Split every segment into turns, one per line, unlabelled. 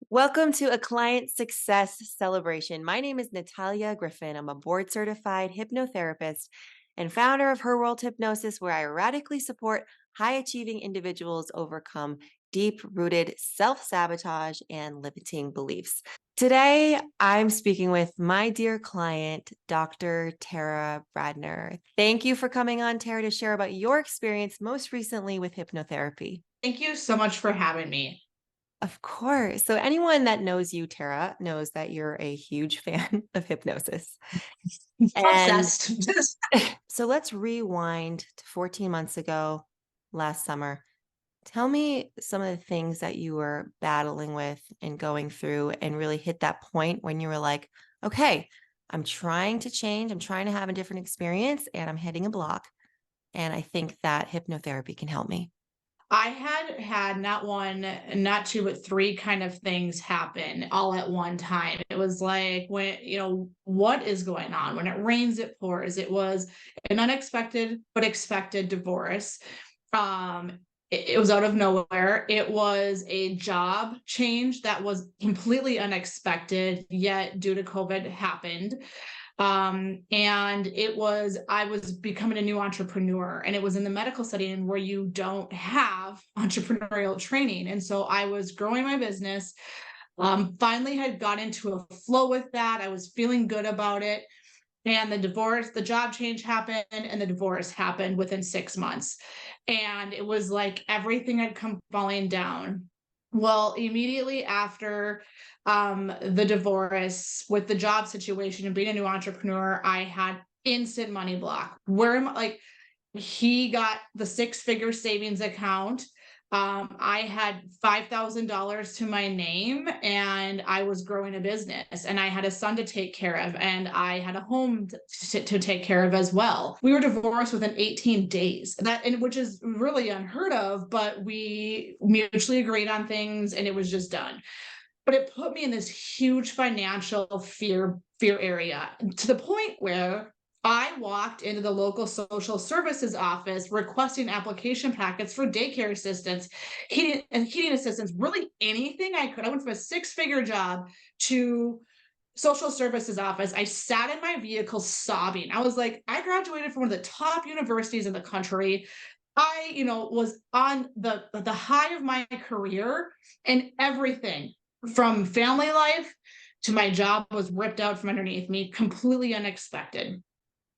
Welcome to a client success celebration. My name is Natalia Griffin. I'm a board certified hypnotherapist and founder of Her World Hypnosis, where I radically support high achieving individuals overcome deep rooted self sabotage and limiting beliefs. Today, I'm speaking with my dear client, Dr. Tara Brandner. Thank you for coming on, Tara, to share about your experience most recently with hypnotherapy.
Thank you so much for having me.
Of course. So anyone that knows you, Tara, knows that you're a huge fan of hypnosis. And
Obsessed.
so let's rewind to 14 months ago, last summer. Tell me some of the things that you were battling with and going through and really hit that point when you were like, okay, I'm trying to change. I'm trying to have a different experience and I'm hitting a block. And I think that hypnotherapy can help me.
I had not one, not two, but three kind of things happen all at one time. It was like what is going on? When it rains, it pours. It was an unexpected but expected divorce. It was out of nowhere. It was a job change that was completely unexpected, yet due to COVID happened. And I was becoming a new entrepreneur, and it was in the medical setting where you don't have entrepreneurial training. And so I was growing my business, finally had got into a flow with that. I was feeling good about it. And the job change happened, and the divorce happened within 6 months. And it was like everything had come falling down. Well, immediately after the divorce, with the job situation and being a new entrepreneur, I had instant money block. Where am I? Like, he got the six-figure savings account. I had $5,000 to my name, and I was growing a business, and I had a son to take care of, and I had a home to take care of as well. We were divorced within 18 days, which is really unheard of, but we mutually agreed on things, and it was just done. But it put me in this huge financial fear area, to the point where I walked into the local social services office requesting application packets for daycare assistants, heating assistants, really anything I could. I went from a six-figure job to social services office. I sat in my vehicle sobbing. I was like, I graduated from one of the top universities in the country. Was on the high of my career, and everything from family life to my job was ripped out from underneath me, completely unexpected.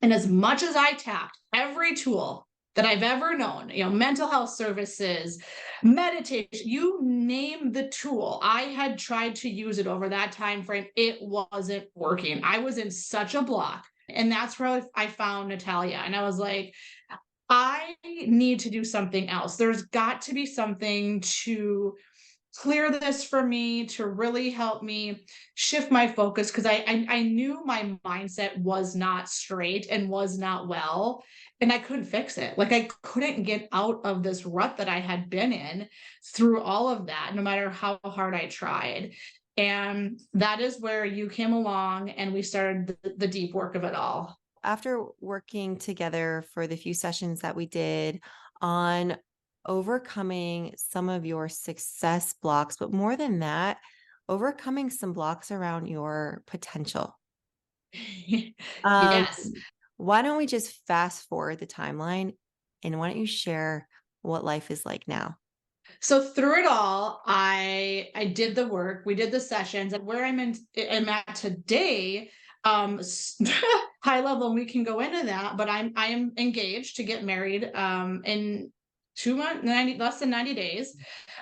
And as much as I tapped every tool that I've ever known, mental health services, meditation, you name the tool, I had tried to use it over that time frame. It wasn't working. I was in such a block. And that's where I found Natalia. And I was like, I need to do something else. There's got to be something to clear this for me, to really help me shift my focus, because I knew my mindset was not straight and was not well, and I couldn't fix it. Like, I couldn't get out of this rut that I had been in through all of that, no matter how hard I tried. And that is where you came along, and we started the deep work of it all.
After working together for the few sessions that we did on overcoming some of your success blocks, but more than that, overcoming some blocks around your potential. Um,
Yes.
why don't we just fast forward the timeline and why don't you share what life is like now?
So through it all, I did the work. We did the sessions, and where I'm at today, high level, and we can go into that. But I am engaged to get married in 2 months, less than 90 days.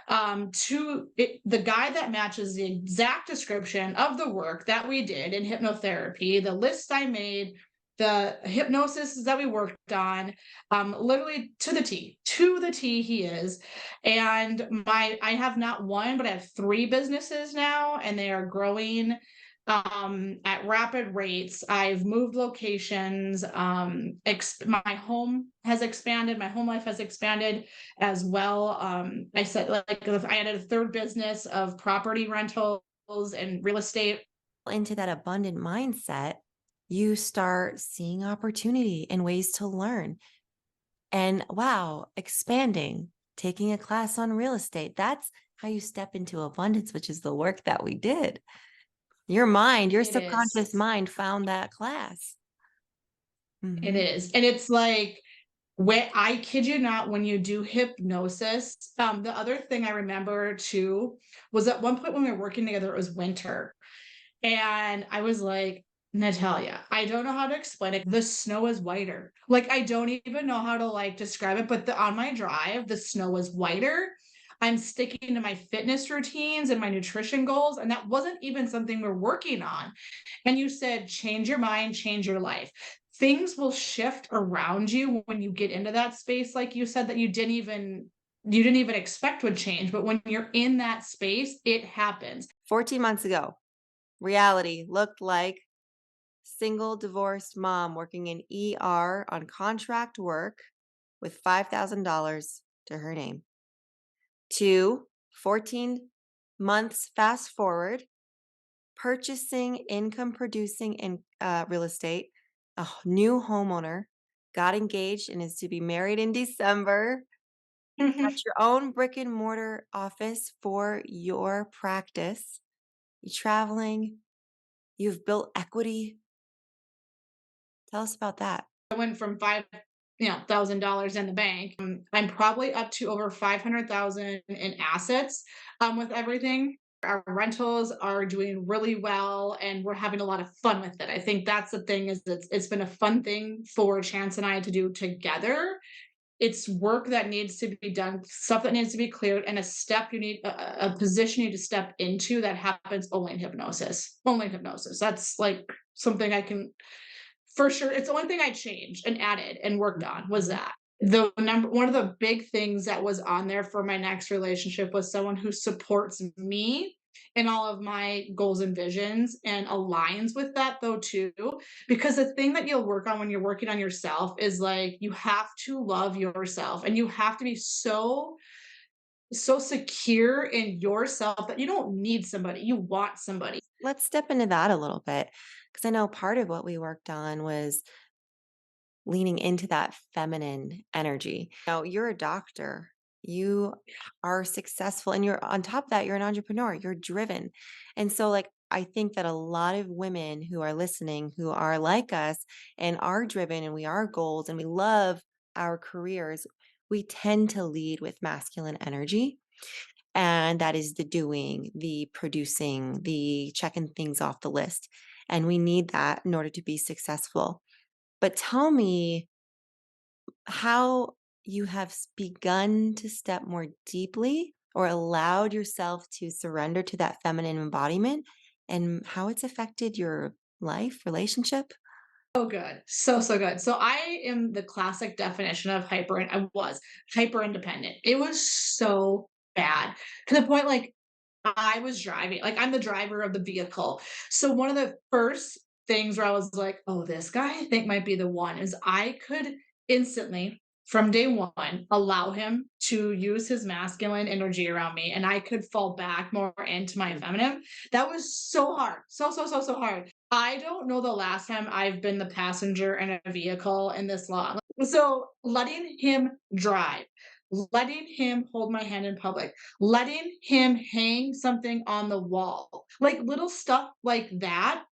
The guy that matches the exact description of the work that we did in hypnotherapy, the list I made, the hypnosis that we worked on, literally to the T he is. And I have not one, but I have three businesses now, and they are growing at rapid rates. I've moved locations. My home has expanded. My home life has expanded as well. I said, like, I added a third business of property rentals and real estate.
Into that abundant mindset, you start seeing opportunity and ways to learn. And wow, expanding, taking a class on real estate. That's how you step into abundance, which is the work that we did. Your mind, your
It is.
subconscious mind found that class.
It
Mhm.
is. And it's like, when I kid you not, when you do hypnosis, the other thing I remember too was at one point when we were working together, it was winter. And I was like, Natalia, I don't know how to explain it. The snow is whiter. Like, I don't even know how to like describe it, but on my drive, the snow is whiter. I'm sticking to my fitness routines and my nutrition goals. And that wasn't even something we're working on. And you said, change your mind, change your life. Things will shift around you when you get into that space, like you said, that you didn't even expect would change. But when you're in that space, it happens.
14 months ago, reality looked like single divorced mom working in ER on contract work with $5,000 to her name. To 14 months fast forward, purchasing income producing in real estate, new homeowner, got engaged and is to be married in December. Got your own brick and mortar office for your practice. You're traveling, you've built equity. Tell us about that.
I went from $5,000 in the bank. I'm probably up to over 500,000 in assets with everything. Our rentals are doing really well and we're having a lot of fun with it. I think that's the thing is it's been a fun thing for Chance and I to do together. It's work that needs to be done, stuff that needs to be cleared, and a position you need to step into that happens only in hypnosis. Only in hypnosis. That's like something I can for sure. It's the only thing I changed and added and worked on was
Mhm.
that. The number one of the big things that was on there for my next relationship was someone who supports me in all of my goals and visions and aligns with that though too, because the thing that you'll work on when you're working on yourself is like you have to love yourself and you have to be so secure in yourself that you don't need somebody, you want somebody.
Let's step into that a little bit because I know part of what we worked on was leaning into that feminine energy. Now, you're a doctor. You are successful and you're on top of that, you're an entrepreneur, you're driven. And so like I think that a lot of women who are listening who are like us and are driven and we are goals and we love our careers, we tend to lead with masculine energy. And that is the doing, the producing, the checking things off the list. And we need that in order to be successful. But tell me how you have begun to step more deeply or allowed yourself to surrender to that feminine embodiment and how it's affected your life, relationship.
So good. So good. So I am the classic definition of I was hyper independent. It was so bad to the point like I was driving, like I'm the driver of the vehicle. So one of the first things where I was like, oh, this guy I think might be the one is I could instantly from day one allow him to use his masculine energy around me and I could fall back more into my feminine. That was so hard. So hard. I don't know the last time I've been the passenger in a vehicle in this long. So letting him drive, letting him hold my hand in public, letting him hang something on the wall, like little stuff like that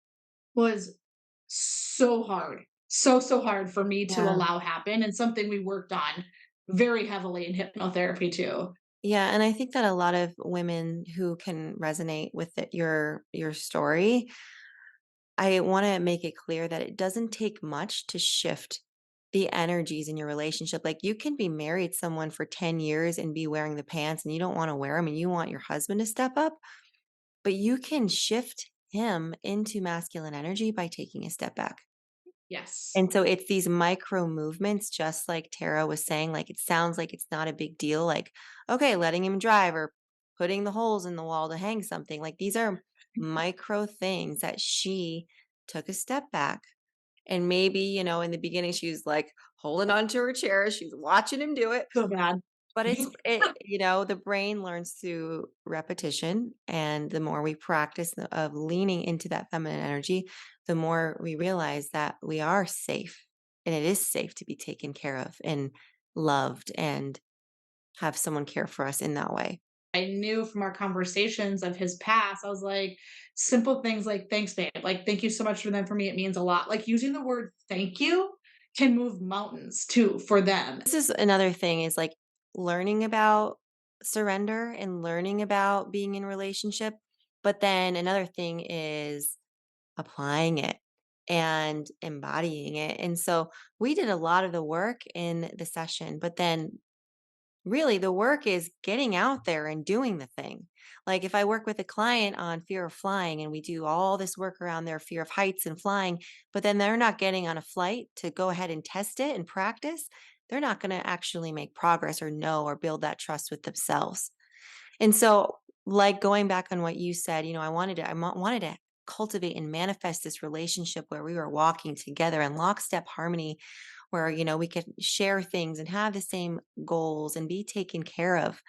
was so hard. So hard for me to
Yeah.
allow happen and something we worked on very heavily in hypnotherapy too.
Yeah, and I think that a lot of women who can resonate with your story, I want to make it clear that it doesn't take much to shift the energies in your relationship. Like you can be married someone for 10 years and be wearing the pants and you don't want to wear them and you want your husband to step up, but you can shift him into masculine energy by taking a step back.
Yes.
And so it's these micro movements, just like Tara was saying, like it sounds like it's not a big deal. Like, okay, letting him drive or putting the holes in the wall to hang something. Like these are micro things that she took a step back. And maybe, in the beginning, she was like holding onto her chair. She was watching him do it.
So bad.
But the brain learns through repetition, and the more we practice of leaning into that feminine energy, the more we realize that we are safe, and it is safe to be taken care of and loved and have someone care for us in that way.
I knew from our conversations of his past, I was like, simple things like, thanks, babe. Like, thank you so much for them. For me, it means a lot. Like using the word thank you can move mountains too for them.
This is another thing is like learning about surrender and learning about being in relationship. But then another thing is applying it and embodying it. And so we did a lot of the work in the session, but then really the work is getting out there and doing the thing. Like if I work with a client on fear of flying and we do all this work around their fear of heights and flying, but then they're not getting on a flight to go ahead and test it and practice, they're not going to actually make progress or know or build that trust with themselves. And so, like going back on what you said, wanted to cultivate and manifest this relationship where we were walking together in lockstep harmony, where we could share things and have the same goals and be taken care of.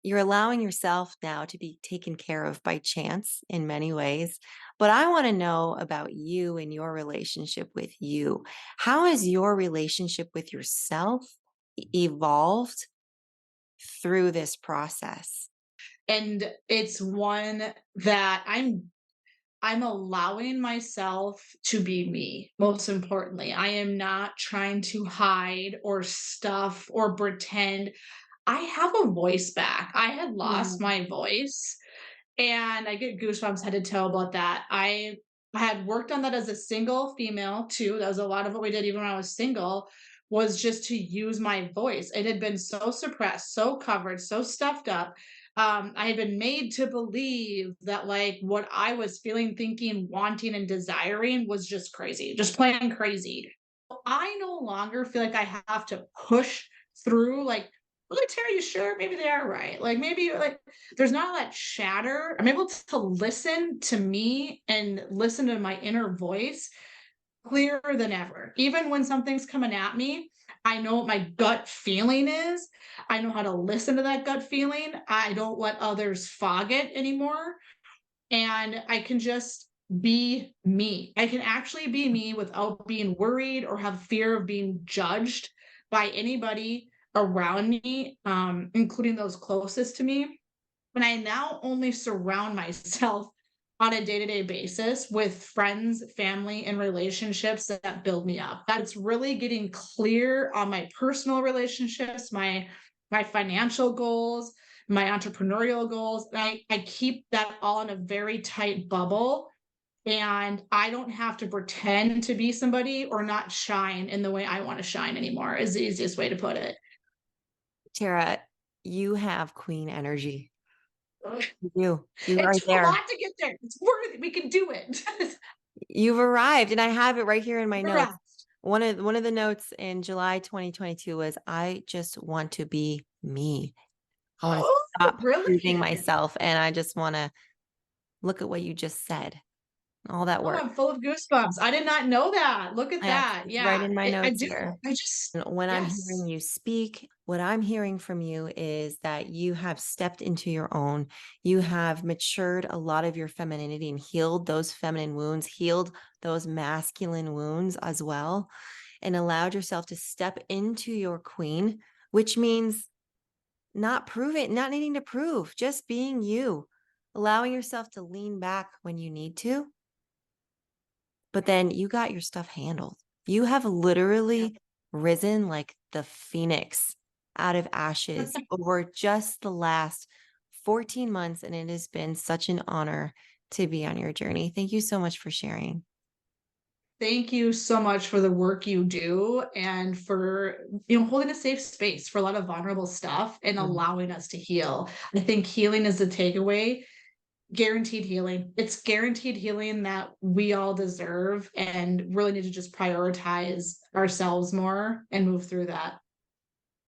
You're allowing yourself now to be taken care of by chance in many ways. But I want to know about you and your relationship with you. How has your relationship with yourself evolved through this process?
And it's one that I'm allowing myself to be me, most importantly. I am not trying to hide or stuff or pretend. I have a voice back. I had lost
Mm.
my voice, and I get goosebumps head to toe about that. I had worked on that as a single female too. That was a lot of what we did even when I was single, was just to use my voice. It had been so suppressed, so covered, so stuffed up. I had been made to believe that like what I was feeling, thinking, wanting, and desiring was just crazy, just plain crazy. I no longer feel like I have to push through like, "Well, Terry, you sure? Maybe they are right. Like maybe like there's not all that chatter. I'm able to listen to me and listen to my inner voice clearer than ever. Even when something's coming at me, I know what my gut feeling is. I know how to listen to that gut feeling. I don't let others fog it anymore. And I can just be me. I can actually be me without being worried or have fear of being judged by anybody around me, including those closest to me. And I now only surround myself on a day-to-day basis with friends, family, and relationships that build me up. That's really getting clear on my personal relationships, my financial goals, my entrepreneurial goals. I keep that all in a very tight bubble. And I don't have to pretend to be somebody or not shine in the way I want to shine anymore, is the easiest way to put it.
Tara, you have queen energy. You do. You're
It
right
took a
there.
lot to get there. It's worth it. We can do it.
You've arrived, and I have it right here in my notes.
Correct.
One of the notes in July 2022 was, "I just want to be me. I wanna
Oh,
stop proving
really?
myself, and I just wanna look at what you just said, all that
Oh,
work."
I'm full of goosebumps. I did not know that. Look at that.
It's right
Yeah,
in my
I
notes
do.
here.
I just
And when I'm hearing
yes.
you speak, what I'm hearing from you is that you have stepped into your own. You have matured a lot of your femininity and healed those feminine wounds, healed those masculine wounds as well, and allowed yourself to step into your queen, which means not needing to prove, just being you, allowing yourself to lean back when you need to, but then you got your stuff handled. You have
Yeah.
literally risen like the phoenix out of ashes over just the last 14 months. And it has been such an honor to be on your journey. Thank you so much for sharing.
Thank you so much for the work you do and for, holding a safe space for a lot of vulnerable stuff and
Mm.
allowing us to heal. I think healing is the takeaway. Guaranteed healing. It's guaranteed healing that we all deserve and really need to just prioritize ourselves more and move through that.